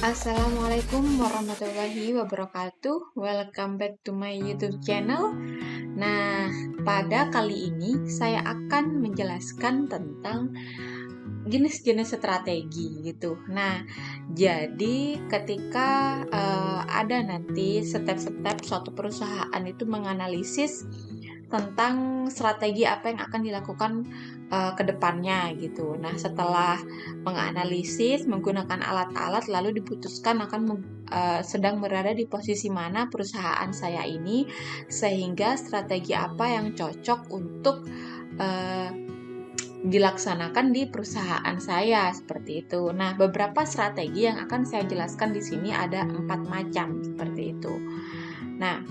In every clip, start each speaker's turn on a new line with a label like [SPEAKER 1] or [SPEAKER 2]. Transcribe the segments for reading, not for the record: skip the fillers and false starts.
[SPEAKER 1] Assalamualaikum warahmatullahi wabarakatuh. Welcome back to my YouTube channel. Nah, pada kali ini saya akan menjelaskan tentang jenis-jenis strategi gitu. Nah, jadi ketika ada nanti step-step suatu perusahaan itu menganalisis tentang strategi apa yang akan dilakukan ke depannya gitu. Nah, setelah menganalisis menggunakan alat-alat lalu diputuskan akan sedang berada di posisi mana perusahaan saya ini, sehingga strategi apa yang cocok untuk dilaksanakan di perusahaan saya seperti itu. Nah, beberapa strategi yang akan saya jelaskan di sini ada 4 macam seperti itu. Nah,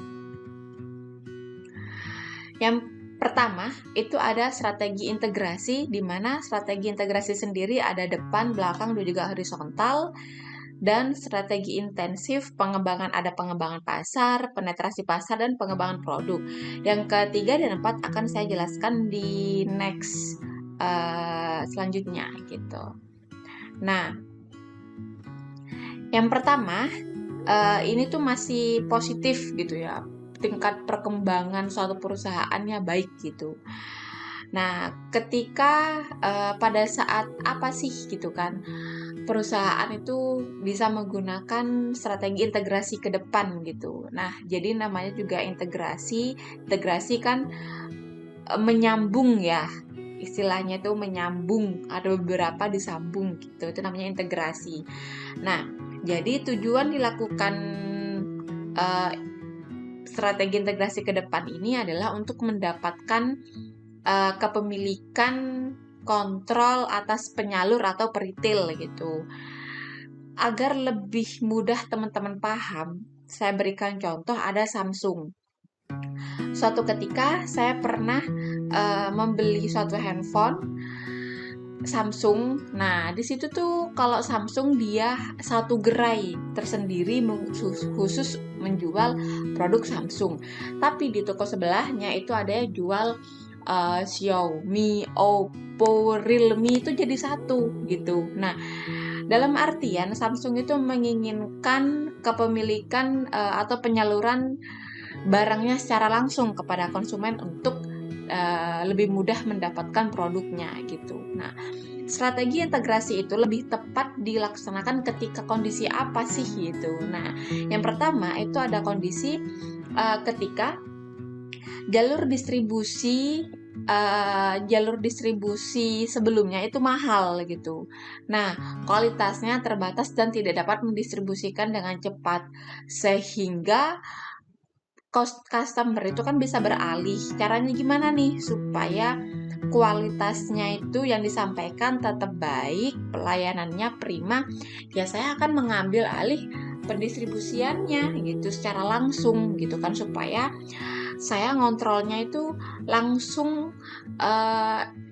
[SPEAKER 1] yang pertama itu ada strategi integrasi, di mana strategi integrasi sendiri ada depan, belakang, dan juga horizontal. Dan strategi intensif ada pengembangan pasar, penetrasi pasar, dan pengembangan produk. Yang ketiga dan empat akan saya jelaskan di next selanjutnya gitu. Nah, yang pertama ini tuh masih positif gitu ya, tingkat perkembangan suatu perusahaannya baik gitu. Nah, ketika pada saat apa sih gitu kan perusahaan itu bisa menggunakan strategi integrasi ke depan gitu. Nah, jadi namanya juga integrasi. Integrasi kan menyambung ya. Istilahnya itu menyambung, ada beberapa disambung gitu. Itu namanya integrasi. Nah, jadi tujuan dilakukan strategi integrasi ke depan ini adalah untuk mendapatkan kepemilikan kontrol atas penyalur atau peritel gitu. Agar lebih mudah teman-teman paham, saya berikan contoh ada Samsung. Suatu ketika saya pernah membeli suatu handphone Samsung. Nah, di situ tuh kalau Samsung dia satu gerai tersendiri khusus menjual produk Samsung. Tapi di toko sebelahnya itu ada yang jual Xiaomi, Oppo, Realme itu jadi satu gitu. Nah, dalam artian Samsung itu menginginkan kepemilikan atau penyaluran barangnya secara langsung kepada konsumen untuk lebih mudah mendapatkan produknya gitu. Nah, strategi integrasi itu lebih tepat dilaksanakan ketika kondisi apa sih gitu. Nah, yang pertama itu ada kondisi ketika jalur distribusi sebelumnya itu mahal gitu. Nah, kualitasnya terbatas dan tidak dapat mendistribusikan dengan cepat, sehingga customer itu kan bisa beralih. Caranya gimana nih supaya kualitasnya itu yang disampaikan tetap baik, pelayanannya prima? Ya saya akan mengambil alih pendistribusiannya gitu secara langsung gitu kan, supaya saya ngontrolnya itu langsung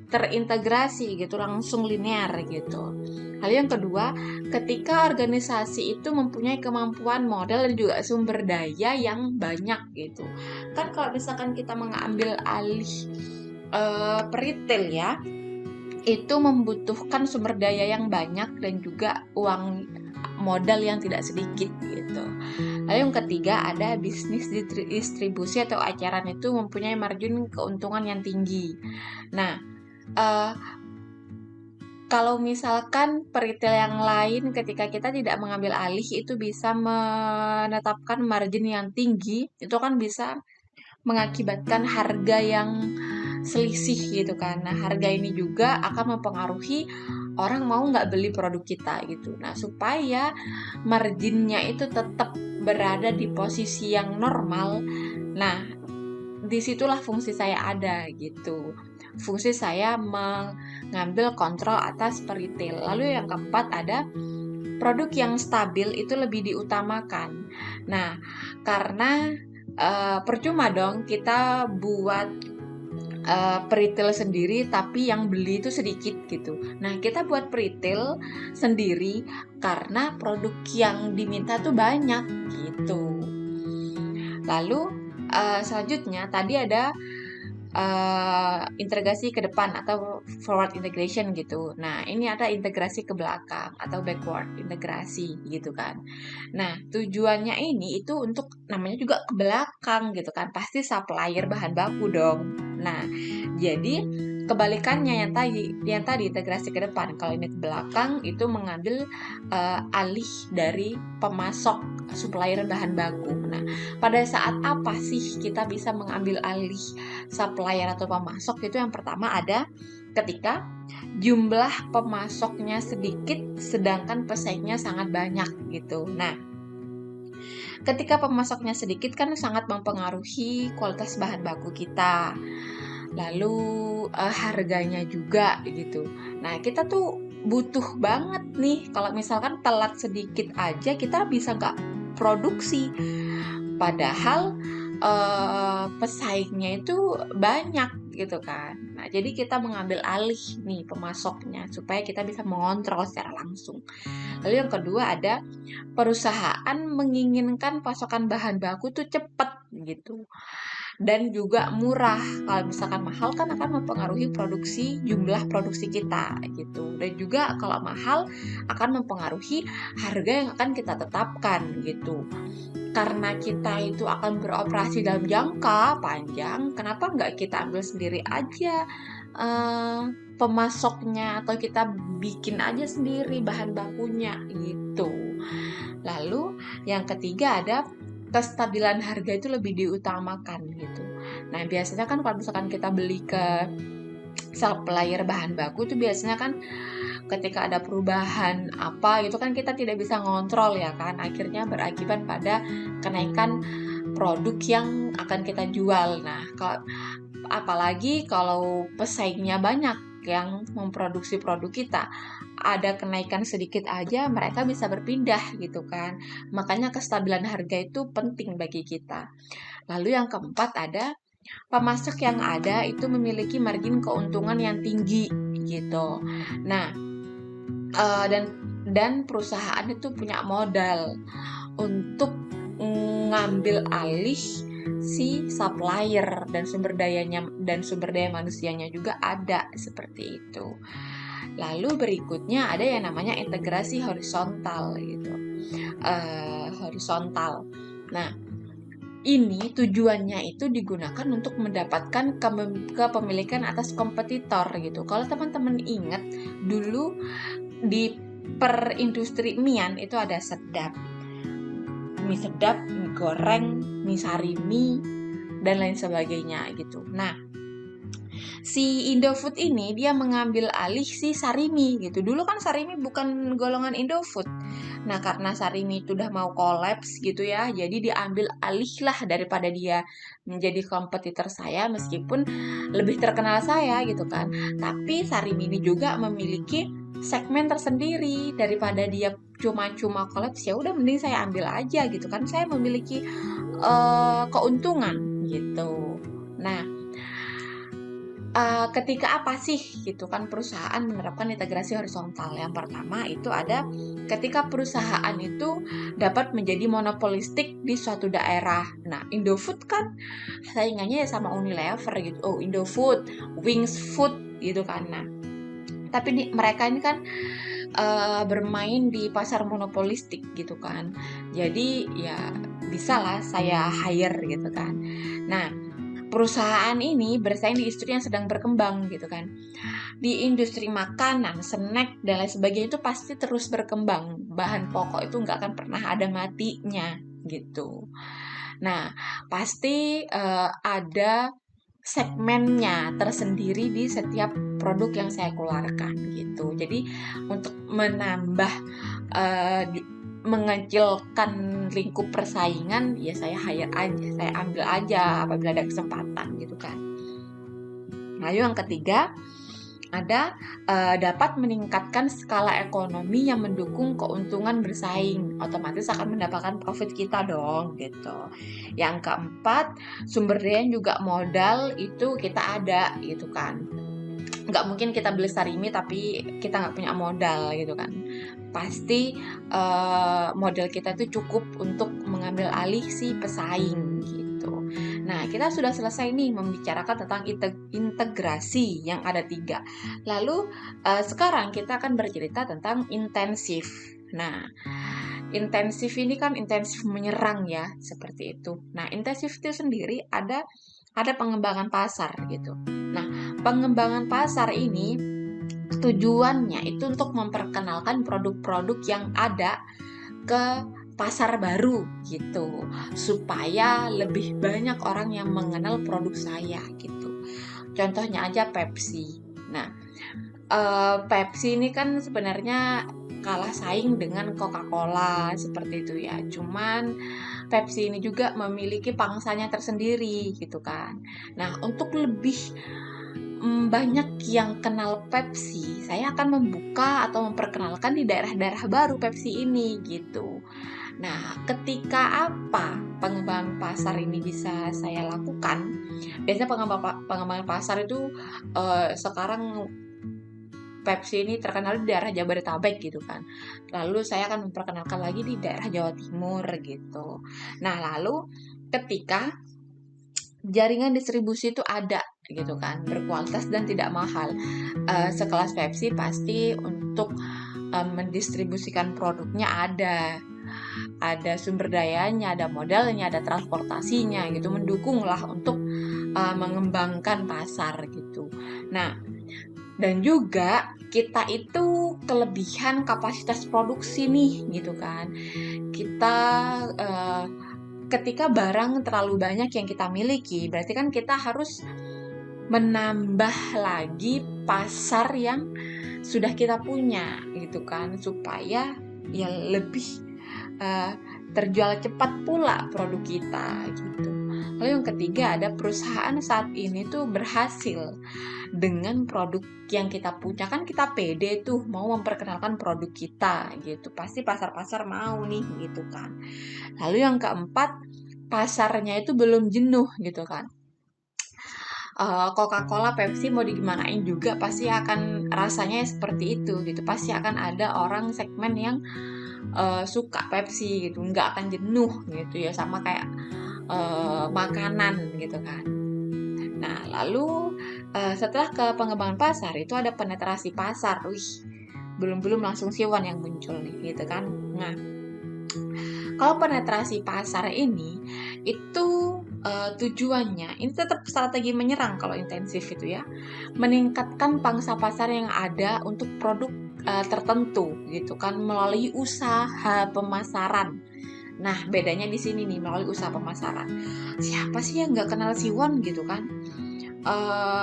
[SPEAKER 1] terintegrasi gitu, langsung linear gitu. Hal yang kedua, ketika organisasi itu mempunyai kemampuan modal dan juga sumber daya yang banyak gitu. Kan kalau misalkan kita mengambil alih peritel ya, itu membutuhkan sumber daya yang banyak dan juga uang modal yang tidak sedikit gitu. Lalu yang ketiga ada bisnis distribusi atau acaran itu mempunyai margin keuntungan yang tinggi. Nah, kalau misalkan peritel yang lain ketika kita tidak mengambil alih itu bisa menetapkan margin yang tinggi, itu kan bisa mengakibatkan harga yang selisih gitu kan. Nah, harga ini juga akan mempengaruhi orang mau nggak beli produk kita gitu. Nah, supaya marginnya itu tetap berada di posisi yang normal. Nah, disitulah fungsi saya ada gitu. Fungsi saya mengambil kontrol atas peritel. Lalu yang keempat ada produk yang stabil itu lebih diutamakan. Nah, karena percuma dong kita buat peritel sendiri tapi yang beli itu sedikit gitu. Nah, kita buat peritel sendiri karena produk yang diminta tuh banyak gitu. Lalu selanjutnya tadi ada integrasi ke depan atau forward integration gitu. Nah, ini ada integrasi ke belakang atau backward integrasi gitu kan. Nah, tujuannya ini itu untuk namanya juga ke belakang gitu kan. Pasti supplier bahan baku dong. Nah, jadi kebalikannya yang tadi integrasi ke depan. Kalau ini ke belakang itu mengambil alih dari pemasok supplier bahan baku. Nah, pada saat apa sih kita bisa mengambil alih supplier atau pemasok? Itu yang pertama ada ketika jumlah pemasoknya sedikit sedangkan pesaingnya sangat banyak gitu. Nah, ketika pemasoknya sedikit kan sangat mempengaruhi kualitas bahan baku kita. Lalu harganya juga gitu. Nah, kita tuh butuh banget nih kalau misalkan telat sedikit aja kita bisa nggak produksi. Padahal pesaingnya itu banyak gitu kan. Nah, jadi kita mengambil alih nih pemasoknya supaya kita bisa mengontrol secara langsung. Lalu yang kedua ada perusahaan menginginkan pasokan bahan baku tuh cepat gitu dan juga murah. Kalau misalkan mahal kan akan mempengaruhi jumlah produksi kita gitu. Dan juga kalau mahal akan mempengaruhi harga yang akan kita tetapkan gitu. Karena kita itu akan beroperasi dalam jangka panjang, kenapa nggak kita ambil sendiri aja pemasoknya atau kita bikin aja sendiri bahan bakunya gitu. Lalu yang ketiga ada kestabilan harga itu lebih diutamakan gitu. Nah, biasanya kan kalau misalkan kita beli ke supplier bahan baku itu biasanya kan ketika ada perubahan apa itu kan kita tidak bisa ngontrol ya kan, akhirnya berakibat pada kenaikan produk yang akan kita jual. Nah, apalagi kalau pesaingnya banyak yang memproduksi produk kita, ada kenaikan sedikit aja mereka bisa berpindah gitu kan. Makanya kestabilan harga itu penting bagi kita. Lalu yang keempat ada pemasok yang ada itu memiliki margin keuntungan yang tinggi gitu. Nah, dan perusahaan itu punya modal untuk ngambil alih si supplier dan sumber daya manusianya juga ada seperti itu. Lalu berikutnya ada yang namanya integrasi horizontal gitu. Horizontal. Nah, ini tujuannya itu digunakan untuk mendapatkan kepemilikan atas kompetitor gitu. Kalau teman-teman ingat dulu di perindustri mian itu ada sedap, mie sedap, mie goreng, mie sarimi, dan lain sebagainya gitu. Nah, si Indofood ini dia mengambil alih si sarimi gitu. Dulu kan sarimi bukan golongan Indofood. Nah, karena sarimi itu udah mau kolaps gitu ya, jadi diambil alih lah daripada dia menjadi kompetitor saya meskipun lebih terkenal saya gitu kan. Tapi sarimi ini juga memiliki segmen tersendiri, daripada dia cuma-cuma kolaps ya udah mending saya ambil aja gitu kan, saya memiliki keuntungan gitu. Nah, ketika apa sih gitu kan perusahaan menerapkan integrasi horizontal? Yang pertama itu ada ketika perusahaan itu dapat menjadi monopolistik di suatu daerah. Nah, Indofood kan saingannya ya sama Unilever gitu. Oh, Indofood, Wings Food gitu kan. Nah, tapi mereka ini kan bermain di pasar monopolistik gitu kan. Jadi ya bisa lah saya hire gitu kan. Nah, perusahaan ini bersaing di industri yang sedang berkembang gitu kan. Di industri makanan, snack, dan lain sebagainya itu pasti terus berkembang. Bahan pokok itu nggak akan pernah ada matinya gitu. Nah, pasti ada segmennya tersendiri di setiap produk yang saya keluarkan gitu. Jadi untuk menambah mengecilkan lingkup persaingan ya saya hire aja, saya ambil aja apabila ada kesempatan gitu kan. Lalu yang ketiga ada dapat meningkatkan skala ekonomi yang mendukung keuntungan bersaing, otomatis akan mendapatkan profit kita dong gitu. Yang keempat, sumber daya juga modal itu kita ada gitu kan. Nggak mungkin kita beli sarimi tapi kita nggak punya modal gitu kan. Pasti modal kita itu cukup untuk mengambil alih si pesaing gitu. Nah, kita sudah selesai nih membicarakan tentang integrasi yang ada 3. Lalu sekarang kita akan bercerita tentang intensif. Nah, intensif ini kan intensif menyerang ya, seperti itu. Nah, intensif itu sendiri ada pengembangan pasar gitu. Nah, pengembangan pasar ini tujuannya itu untuk memperkenalkan produk-produk yang ada ke pasar baru gitu, supaya lebih banyak orang yang mengenal produk saya gitu. Contohnya aja Pepsi. Nah, Pepsi ini kan sebenarnya kalah saing dengan Coca-Cola seperti itu ya. Cuman Pepsi ini juga memiliki pangsanya tersendiri gitu kan. Nah, untuk lebih banyak yang kenal Pepsi, saya akan membuka atau memperkenalkan di daerah-daerah baru Pepsi ini gitu. Nah, ketika pengembangan pasar ini bisa saya lakukan? Biasanya pengembangan pasar itu sekarang Pepsi ini terkenal di daerah Jabodetabek gitu kan. Lalu saya akan memperkenalkan lagi di daerah Jawa Timur gitu. Nah, lalu ketika jaringan distribusi itu ada gitu kan, berkualitas dan tidak mahal, sekelas Pepsi pasti untuk mendistribusikan produknya ada sumber dayanya, ada modalnya, ada transportasinya gitu, mendukunglah untuk mengembangkan pasar gitu. Nah, dan juga kita itu kelebihan kapasitas produksi nih gitu kan. Kita ketika barang terlalu banyak yang kita miliki, berarti kan kita harus menambah lagi pasar yang sudah kita punya gitu kan, supaya ya lebih terjual cepat pula produk kita gitu. Lalu yang ketiga, ada perusahaan saat ini tuh berhasil dengan produk yang kita punya, kan kita pede tuh mau memperkenalkan produk kita gitu, pasti pasar-pasar mau nih gitu kan. Lalu yang keempat, pasarnya itu belum jenuh gitu kan. Coca-Cola, Pepsi mau digimanain juga pasti akan rasanya seperti itu gitu, pasti akan ada orang segmen yang suka Pepsi gitu, nggak akan jenuh gitu ya, sama kayak makanan gitu kan. Nah, lalu setelah ke pengembangan pasar itu ada penetrasi pasar. Belum langsung Siwan yang muncul nih gitu kan. Nah, kalau penetrasi pasar ini itu tujuannya ini tetap strategi menyerang kalau intensif itu ya, meningkatkan pangsa pasar yang ada untuk produk tertentu gitu kan, melalui usaha pemasaran. Nah, bedanya di sini nih, melalui usaha pemasaran. Siapa sih yang nggak kenal Siwon gitu kan?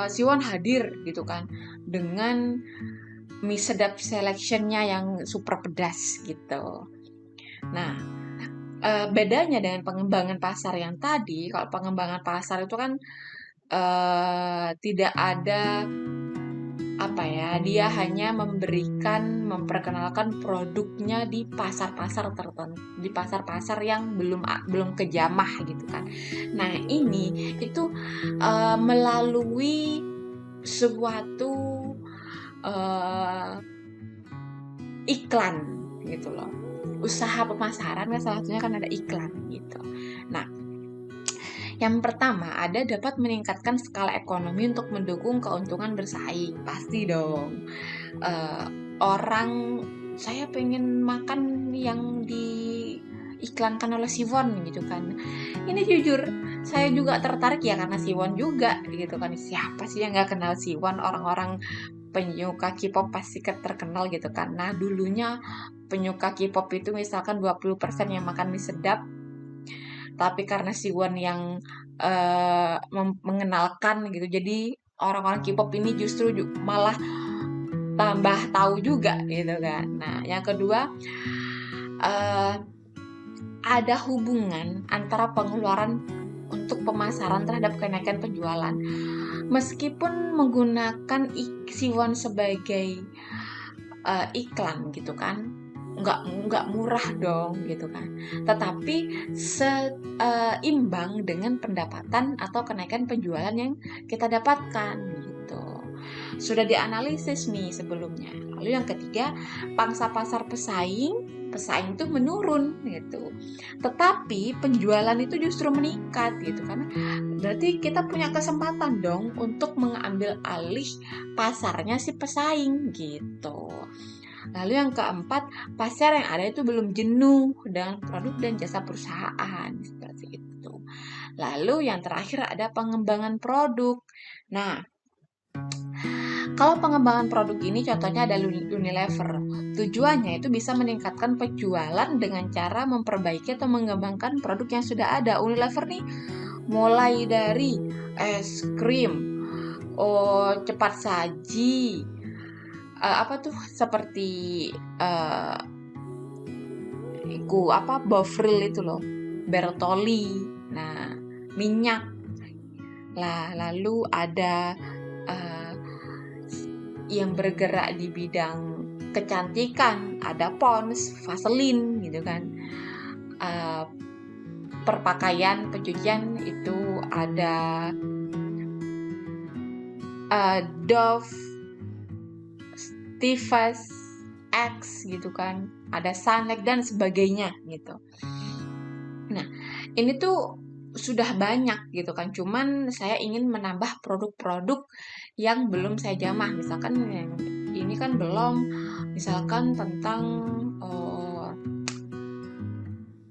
[SPEAKER 1] Siwon hadir gitu kan dengan mie sedap selectionnya yang super pedas gitu. Nah, bedanya dengan pengembangan pasar yang tadi, kalau pengembangan pasar itu kan tidak ada dia hanya memperkenalkan produknya di pasar-pasar tertentu, di pasar-pasar yang belum kejamah gitu kan. Nah, ini itu melalui suatu iklan gitu loh. Usaha pemasaran kan salah satunya kan ada iklan gitu. Nah, yang pertama dapat meningkatkan skala ekonomi untuk mendukung keuntungan bersaing. Pasti dong. Orang saya pengen makan yang diiklankan oleh Siwon gitu kan. Ini jujur saya juga tertarik ya karena Siwon juga gitu kan. Siapa sih yang nggak kenal Siwon? Orang-orang penyuka K-pop pasti terkenal gitu kan. Nah, dulunya penyuka K-pop itu misalkan 20% yang makan mie sedap, tapi karena Siwon yang mengenalkan gitu, jadi orang-orang K-pop ini justru malah tambah tahu juga gitu kan. Nah, yang kedua, ada hubungan antara pengeluaran untuk pemasaran terhadap kenaikan penjualan. Meskipun menggunakan Siwon sebagai iklan gitu kan, nggak murah dong gitu kan, tetapi seimbang dengan pendapatan atau kenaikan penjualan yang kita dapatkan gitu. Sudah dianalisis nih sebelumnya. Lalu yang ketiga, pangsa pasar pesaing pesaing itu menurun gitu. Tetapi penjualan itu justru meningkat gitu, karena berarti kita punya kesempatan dong untuk mengambil alih pasarnya si pesaing gitu. Lalu yang keempat, pasar yang ada itu belum jenuh dengan produk dan jasa perusahaan seperti itu. Lalu yang terakhir ada pengembangan produk. Nah, kalau pengembangan produk ini contohnya ada Unilever. Tujuannya itu bisa meningkatkan penjualan dengan cara memperbaiki atau mengembangkan produk yang sudah ada. Unilever nih mulai dari es krim, cepat saji, seperti Bovril itu loh, Bertolli, nah minyak lah, lalu ada yang bergerak di bidang kecantikan, ada Pond's, Vaseline gitu kan. Perpakaian, pencucian itu ada Dove, Stifas, X gitu kan, ada Sunlight dan sebagainya gitu. Nah, ini tuh sudah banyak gitu kan, cuman saya ingin menambah produk-produk yang belum saya jamah. Misalkan yang ini kan belum, misalkan tentang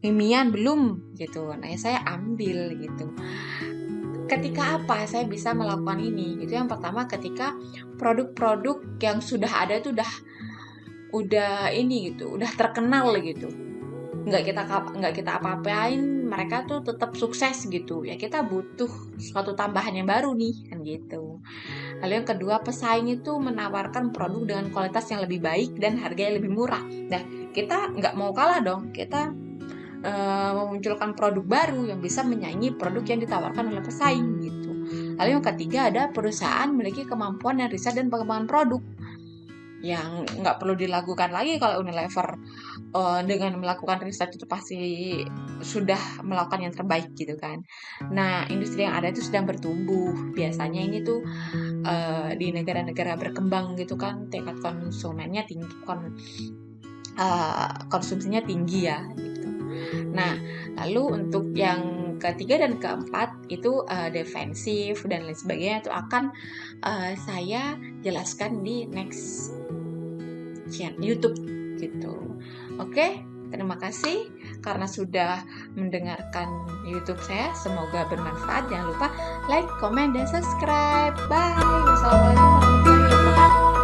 [SPEAKER 1] mimian belum gitu, nah saya ambil gitu. Ketika apa saya bisa melakukan ini gitu? Yang pertama, ketika produk-produk yang sudah ada itu udah ini gitu, udah terkenal gitu, nggak kita apa-apain, mereka tuh tetap sukses gitu ya, kita butuh suatu tambahan yang baru nih kan gitu. Lalu yang kedua, pesaing itu menawarkan produk dengan kualitas yang lebih baik dan harga yang lebih murah. Nah, kita nggak mau kalah dong, kita memunculkan produk baru yang bisa menyaingi produk yang ditawarkan oleh pesaing gitu. Lalu yang ketiga, ada perusahaan memiliki kemampuan dan riset dan pengembangan produk yang nggak perlu dilakukan lagi. Kalau Unilever dengan melakukan riset itu pasti sudah melakukan yang terbaik gitu kan. Nah, industri yang ada itu sedang bertumbuh. Biasanya ini tuh di negara-negara berkembang gitu kan, tingkat konsumennya tinggi, konsumsinya tinggi ya gitu. Nah, lalu untuk yang ketiga dan keempat itu defensif dan lain sebagainya, itu akan saya jelaskan di next YouTube gitu. Oke, terima kasih karena sudah mendengarkan YouTube saya. Semoga bermanfaat. Jangan lupa like, comment, dan subscribe. Bye. Wassalamualaikum warahmatullahi wabarakatuh.